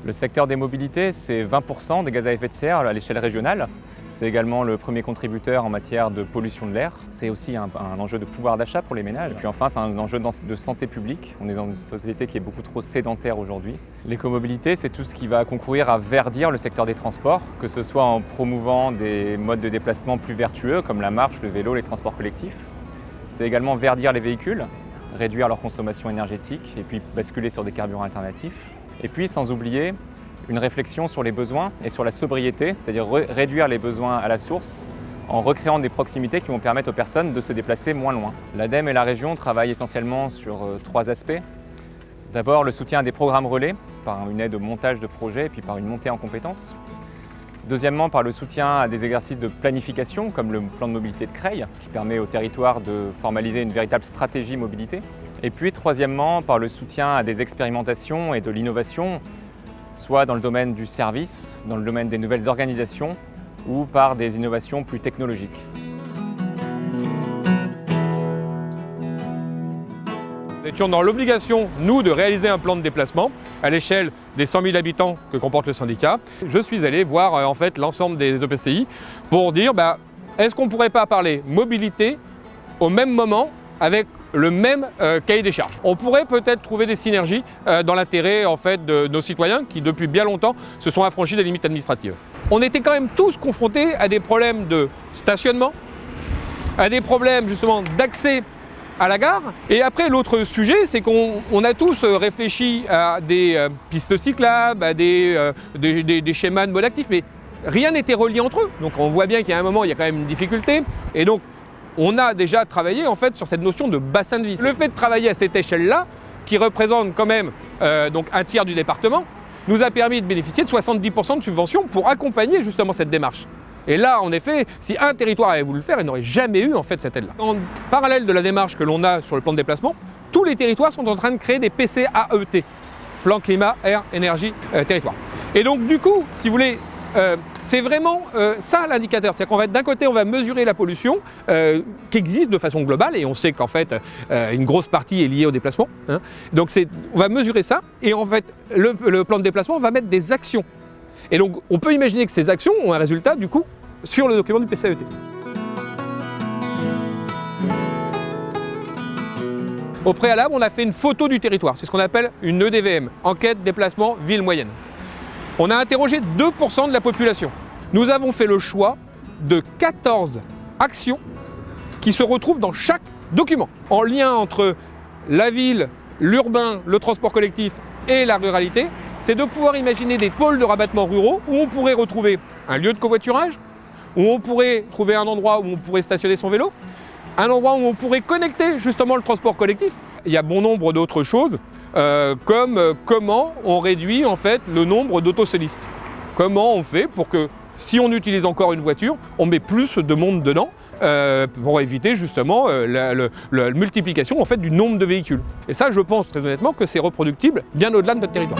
Le secteur des mobilités, c'est 20% des gaz à effet de serre à l'échelle régionale. C'est également le premier contributeur en matière de pollution de l'air. C'est aussi un enjeu de pouvoir d'achat pour les ménages. Et puis enfin, c'est un enjeu de santé publique. On est dans une société qui est beaucoup trop sédentaire aujourd'hui. L'écomobilité, c'est tout ce qui va concourir à verdir le secteur des transports, que ce soit en promouvant des modes de déplacement plus vertueux, comme la marche, le vélo, les transports collectifs. C'est également verdir les véhicules, réduire leur consommation énergétique et puis basculer sur des carburants alternatifs. Et puis, sans oublier, une réflexion sur les besoins et sur la sobriété, c'est-à-dire réduire les besoins à la source en recréant des proximités qui vont permettre aux personnes de se déplacer moins loin. L'ADEME et la région travaillent essentiellement sur 3 aspects. D'abord, le soutien à des programmes relais, par une aide au montage de projets et puis par une montée en compétences. Deuxièmement, par le soutien à des exercices de planification, comme le plan de mobilité de Creil, qui permet au territoire de formaliser une véritable stratégie mobilité. Et puis, troisièmement, par le soutien à des expérimentations et de l'innovation, soit dans le domaine du service, dans le domaine des nouvelles organisations ou par des innovations plus technologiques. Nous étions dans l'obligation, nous, de réaliser un plan de déplacement à l'échelle des 100 000 habitants que comporte le syndicat. Je suis allé voir en fait l'ensemble des EPCI pour dire est-ce qu'on ne pourrait pas parler mobilité au même moment avec le même cahier des charges. On pourrait peut-être trouver des synergies dans l'intérêt en fait, de nos citoyens qui depuis bien longtemps se sont affranchis des limites administratives. On était quand même tous confrontés à des problèmes de stationnement, à des problèmes justement d'accès à la gare. Et après l'autre sujet, c'est qu'on a tous réfléchi à des pistes cyclables, à des schémas de mode actif, mais rien n'était relié entre eux. Donc on voit bien qu'il y a un moment, il y a quand même une difficulté. Et donc on a déjà travaillé en fait sur cette notion de bassin de vie. Le fait de travailler à cette échelle-là, qui représente quand même donc un tiers du département, nous a permis de bénéficier de 70% de subventions pour accompagner justement cette démarche. Et là, en effet, si un territoire avait voulu le faire, il n'aurait jamais eu en fait cette aide-là. En parallèle de la démarche que l'on a sur le plan de déplacement, tous les territoires sont en train de créer des PCAET, plan climat, air, énergie, territoire. Et donc du coup, si vous voulez, c'est vraiment ça l'indicateur. C'est-à-dire qu'on va d'un côté, on va mesurer la pollution qui existe de façon globale et on sait qu'en fait, une grosse partie est liée au déplacement. Hein. Donc on va mesurer ça et en fait, le plan de déplacement va mettre des actions. Et donc, on peut imaginer que ces actions ont un résultat du coup sur le document du PCAET. Au préalable, on a fait une photo du territoire. C'est ce qu'on appelle une EDVM, enquête déplacement ville moyenne. On a interrogé 2% de la population. Nous avons fait le choix de 14 actions qui se retrouvent dans chaque document, en lien entre la ville, l'urbain, le transport collectif et la ruralité. C'est de pouvoir imaginer des pôles de rabattement ruraux où on pourrait retrouver un lieu de covoiturage, où on pourrait trouver un endroit où on pourrait stationner son vélo, un endroit où on pourrait connecter justement le transport collectif. Il y a bon nombre d'autres choses. Comme comment on réduit en fait le nombre d'autosolistes. Comment on fait pour que si on utilise encore une voiture, on met plus de monde dedans pour éviter justement la multiplication en fait, du nombre de véhicules. Et ça, je pense très honnêtement que c'est reproductible bien au-delà de notre territoire.